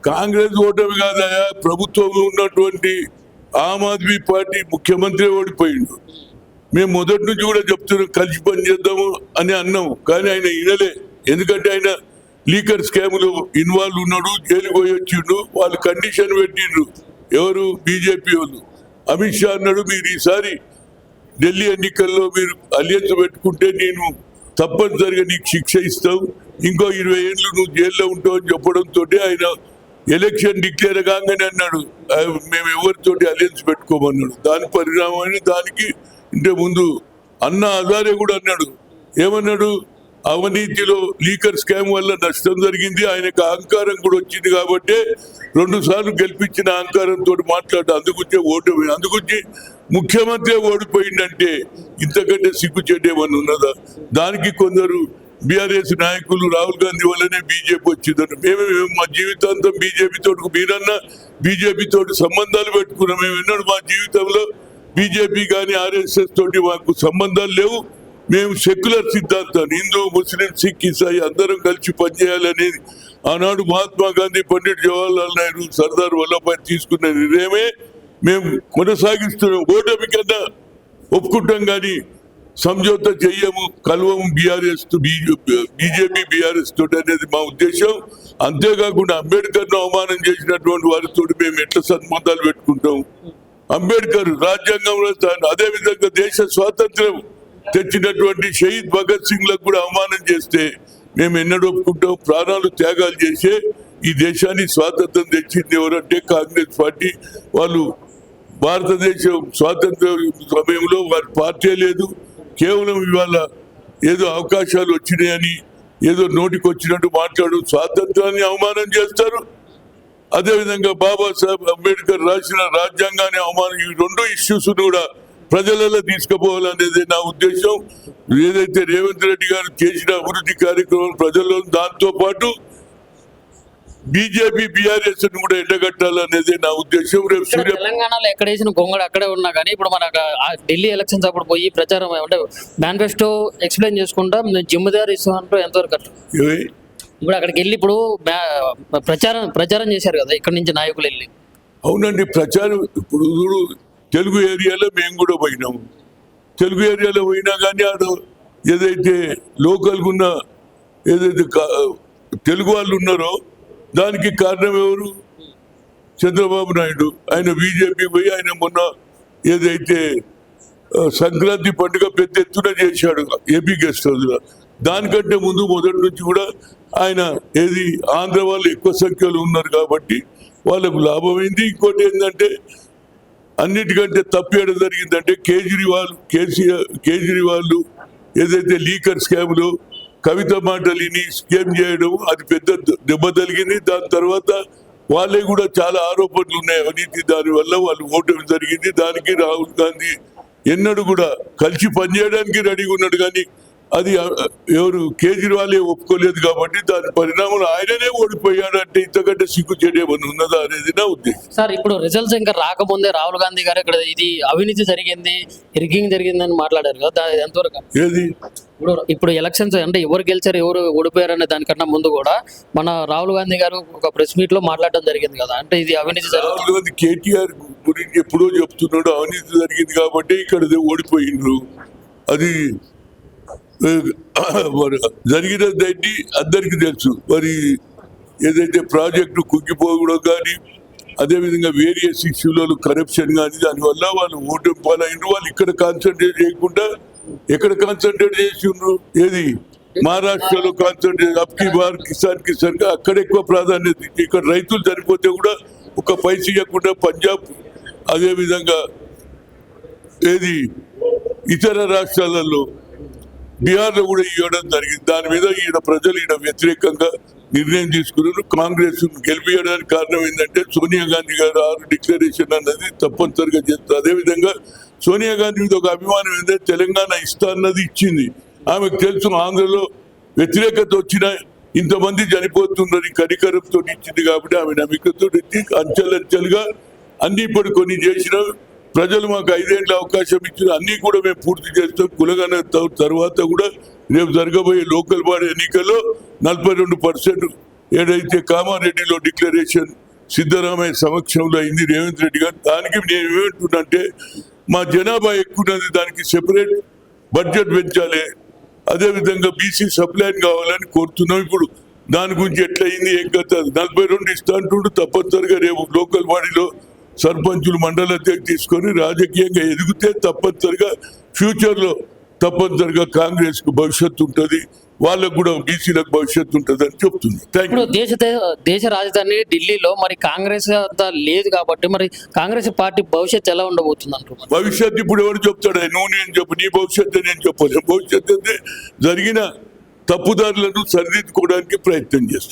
కాంగ్రెస్ ఓటమి కాదయా, ప్రభుత్వంలో ఉన్నటువంటి ఆమ్ ఆద్మీ పార్టీ ముఖ్యమంత్రి ఓడిపోయిండు. మేము మొదటి నుంచి కూడా చెప్తున్నాం కలిసి పనిచేద్దాము అని అన్నాము, కానీ ఆయన వినలే. ఎందుకంటే ఆయన లీకర్ స్కామ్లో ఇన్వాల్వ్ ఉన్నాడు, జైలుకు పోయి వచ్చిండు. వాళ్ళు కండిషన్ పెట్టిండ్రు, ఎవరు బీజేపీ వాళ్ళు. అమిత్ షా అన్నాడు, మీరు ఈసారి ఢిల్లీ ఎన్నికల్లో మీరు అలియన్స్ పెట్టుకుంటే నేను తప్పనిసరిగా నీకు శిక్ష ఇస్తావు, ఇంకో 20 ఏళ్ళు నువ్వు జైల్లో ఉంటావు అని చెప్పడంతో ఆయన ఎలక్షన్ డిక్లేర్ కాగానే అన్నాడు మేము ఎవరితోటి అలియన్స్ పెట్టుకోమన్నాడు. దాని పరిణామాన్ని దానికి ఇంటే ముందు అన్న హజారే కూడా అన్నాడు, ఏమన్నాడు, అవినీతిలో లీకర్ స్కామ్ వల్ల నష్టం జరిగింది, ఆయనకు అహంకారం కూడా వచ్చింది కాబట్టి 2 సార్లు గెలిపించిన అహంకారంతో మాట్లాడు, అందుకొచ్చే ఓటమి, అందుకొచ్చి ముఖ్యమంత్రి ఓడిపోయిందంటే ఇంతకంటే సిగ్గుచేటేమని ఉన్నదా? దానికి కొందరు బీఆర్ఎస్ నాయకులు రాహుల్ గాంధీ వల్లనే బీజేపీ వచ్చిందని, మేము మా జీవితాంతం బీజేపీతో, మీరన్నా బీజేపీతో సంబంధాలు పెట్టుకున్నాం. మేము ఎన్నడూ మా జీవితంలో బీజేపీ కానీ ఆర్ఎస్ఎస్ తోటి మాకు సంబంధాలు లేవు. మేము సెక్యులర్ సిద్ధాంతాన్ని, హిందూ ముస్లిం సిక్ ఇసాయి అందరం కలిసి పనిచేయాలనేది ఆనాడు మహాత్మా గాంధీ, పండిట్ జవహర్లాల్ నెహ్రూ, సర్దార్ వల్లభాయ్ తీసుకున్న నిర్ణయమే మేము కొనసాగిస్తున్నాం. ఓటమి కన్నా ఒప్పుకుంటాం కానీ సంజోత చెయ్యము, కలవము బీఆర్ఎస్ బీజేపీ బీఆర్ఎస్ తోటి అనేది మా ఉద్దేశం. అంతేకాకుండా అంబేద్కర్ను అవమానం చేసినటువంటి వారితో మేము ఎట్లా సంబంధాలు పెట్టుకుంటాం? అంబేద్కర్ రాజ్యాంగంలో అదేవిధంగా దేశ స్వాతంత్ర్యం తెచ్చినటువంటి షహీద్ భగత్ సింగ్ లకు కూడా అవమానం చేస్తే మేము ఎన్నడూ ఒప్పుకుంటాం? ప్రాణాలు త్యాగాలు చేసే ఈ దేశానికి స్వాతంత్రం తెచ్చింది ఎవరంటే కాంగ్రెస్ పార్టీ. వాళ్ళు భారతదేశం స్వాతంత్ర సమయంలో వారి పార్టీ లేదు, కేవలం ఇవాళ ఏదో అవకాశాలు వచ్చినాయని ఏదో నోటికి వచ్చినట్టు మాట్లాడు, స్వాతంత్రాన్ని అవమానం చేస్తారు. అదేవిధంగా బాబాసాహెబ్ అంబేద్కర్ రాసిన రాజ్యాంగాన్ని అవమానం, ఈ 2 ఇష్యూస్ కూడా ప్రజలలో తీసుకుపోవాలనేది నా ఉద్దేశం. ఏదైతే రేవంత్ రెడ్డి గారు చేసిన అభివృద్ధి కార్యక్రమాలు ప్రజల్లో, దాంతో పాటు బీజేపీ బీఆర్ఎస్ కూడా ఎండగట్టాలనేది నా ఉద్దేశం. రేపు తెలంగాణలో ఎక్కడ వేసిన గొంగడు అక్కడే ఉన్నా కానీ ఇప్పుడు మన ఢిల్లీ ఎలక్షన్స్ అప్పుడు పోయి ప్రచారం అంటే మేనిఫెస్టో ఎక్స్ప్లెయిన్ చేసుకుంటా జిమ్మదారు ఇస్తామంటూ ఎంతవరకు అట్లా ఇప్పుడు అక్కడికి వెళ్ళి ఇప్పుడు ప్రచారం చేశారు కదా ఇక్కడ నుంచి నాయకులు వెళ్ళి. అవునండి, ప్రచారం ఇప్పుడు తెలుగు ఏరియాలో మేము కూడా పోయినాము. తెలుగు ఏరియాలో పోయినా కానీ ఆడ ఏదైతే లోకల్గా ఉన్న ఏదైతే తెలుగు వాళ్ళు ఉన్నారో దానికి కారణం ఎవరు? చంద్రబాబు నాయుడు. ఆయన బీజేపీ పోయి ఆయన మొన్న ఏదైతే సంక్రాంతి పండుగ పెద్ద ఎత్తున చేశాడు ఏపీ గెస్ట్ హౌస్లో. దానికంటే ముందు మొదటి నుంచి కూడా ఆయన ఏది ఆంధ్ర వాళ్ళు ఎక్కువ సంఖ్యలో ఉన్నారు కాబట్టి వాళ్ళకు లాభమైంది. ఇంకోటి ఏంటంటే అన్నిటికంటే తప్పేయడం జరిగిందంటే కేజ్రీవాల్ ఏదైతే లీకర్ స్కామ్లో కవిత మాటలిని స్కామ్ చేయడం, అది పెద్ద దెబ్బ తగిలింది. దాని తర్వాత వాళ్ళే కూడా చాలా ఆరోపణలు ఉన్నాయి అవినీతి, దానివల్ల వాళ్ళు ఓటమి జరిగింది. దానికి రాహుల్ గాంధీ ఎన్నడూ కూడా కలిసి పనిచేయడానికి రెడీగా ఉన్నాడు, కానీ అది ఎవరు కేజ్రీవాల్ ఒప్పుకోలేదు కాబట్టి దాని పరిణామం ఆయననే ఓడిపోయాడంటే ఇంతకంటే సిగ్గు చేయమని ఉన్నదా అనేది నా ఉద్దేశం. సార్ ఇప్పుడు రిజల్ట్స్ ఇంకా రాకముందే రాహుల్ గాంధీ గారు ఇక్కడ ఇది అవినీతి జరిగింది, రిగ్గింగ్ జరిగిందని మాట్లాడారు కదా, ఎంతవరకు ఏది ఇప్పుడు ఎలక్షన్స్ అంటే ఎవరు గెలిచారు ఎవరు ఓడిపోయారు అనే దానికన్నా ముందు కూడా మన రాహుల్ గాంధీ గారు ఒక ప్రెస్ మీట్ లో మాట్లాడడం జరిగింది కదా, అంటే ఇది అవినీతి రాహుల్ గాంధీ కేటీఆర్ గురించి ఎప్పుడో చెప్తున్నాడు అవినీతి జరిగింది కాబట్టి ఇక్కడ ఓడిపోయిండ్రు. అది జరిగినదండి అందరికీ తెలుసు. మరి ఏదైతే ప్రాజెక్టు కుంగిపోవడం కానీ అదేవిధంగా వేరియస్ ఇష్యూలలో కరప్షన్ కానీ దానివల్ల వాళ్ళు ఓటు పాలైండ్రు. వాళ్ళు ఇక్కడ కాన్సన్ట్రేట్ చేయకుండా ఎక్కడ కాన్సన్ట్రేట్ చేసి ఉండ్రు? ఏది మహారాష్ట్రలో కాన్సన్ట్రేట్, అబ్కి బార్ కిసాన్ అక్కడ ఎక్కువ ప్రాధాన్యత. ఇక్కడ రైతులు చనిపోతే కూడా ఒక పైస ఇవ్వకుండా పంజాబ్ అదేవిధంగా ఏది ఇతర రాష్ట్రాలలో బీహార్లో కూడా ఇవ్వడం జరిగింది. దాని మీద ఈయన ప్రజలు వ్యతిరేకంగా నిర్ణయం తీసుకున్నారు. కాంగ్రెస్ గెలిపించడానికి కారణం ఏంటంటే సోనియా గాంధీ గారు 6 డిక్లరేషన్ అన్నది తప్పనిసరిగా చేస్తారు. అదేవిధంగా సోనియా గాంధీ మీద ఒక అభిమానం ఏంటంటే తెలంగాణ ఇస్తా అన్నది ఇచ్చింది. ఆమెకు తెలుసు ఆంధ్రలో వ్యతిరేకత వచ్చిన ఇంతమంది చనిపోతుందని కనికరంతో ఇచ్చింది కాబట్టి ఆమె నమ్మకంతో అంచెలంచెలుగా అన్ని ఇప్పుడు కొన్ని చేసిన ప్రజలు మాకు 5 ఏళ్ళ అవకాశం ఇచ్చిన అన్ని కూడా మేము పూర్తి చేస్తాం. కులగణ తర్వాత కూడా రేపు జరగబోయే లోకల్ బాడీ ఎన్నికల్లో 42% ఏదైతే కామారెడ్డిలో డిక్లరేషన్ సిద్ధరామయ్య సమక్షంలో అయింది రేవంత్ రెడ్డి గారు, దానికి నేను ఏమంటున్నంటే మా జనాభా ఎక్కువ ఉన్నది, దానికి సెపరేట్ బడ్జెట్ పెంచాలి, అదేవిధంగా బీసీ సప్లైన్ కావాలని కోరుతున్నాం. ఇప్పుడు దాని గురించి ఎట్లయింది ఏం కథ, 42 ఇస్తా అంటుండు, తప్పనిసరిగా రేపు లోకల్ బాడీలో సర్పంచులు మండల అధ్యక్షులు తీసుకొని రాజకీయంగా ఎదిగితే తప్పనిసరిగా ఫ్యూచర్లో తప్పనిసరిగా కాంగ్రెస్ కు భవిష్యత్తు ఉంటుంది, వాళ్ళకు కూడా బీసీలకు భవిష్యత్తు ఉంటుంది అని చెప్తుంది. Thank you. ఇప్పుడు దేశ రాజధాని ఢిల్లీలో మరి కాంగ్రెస్ అంతా లేదు కాబట్టి మరి కాంగ్రెస్ పార్టీ భవిష్యత్తు ఎలా ఉండబోతుంది అంటున్నారు? భవిష్యత్తు ఇప్పుడు ఎవరు చెప్తాడు? నువ్వు నేను చెప్పు, నీ భవిష్యత్తు నేను చెప్పలేను. భవిష్యత్తు అంటే జరిగిన తప్పుదారులను సరిదిద్దుకోవడానికి ప్రయత్నం చేస్తాం.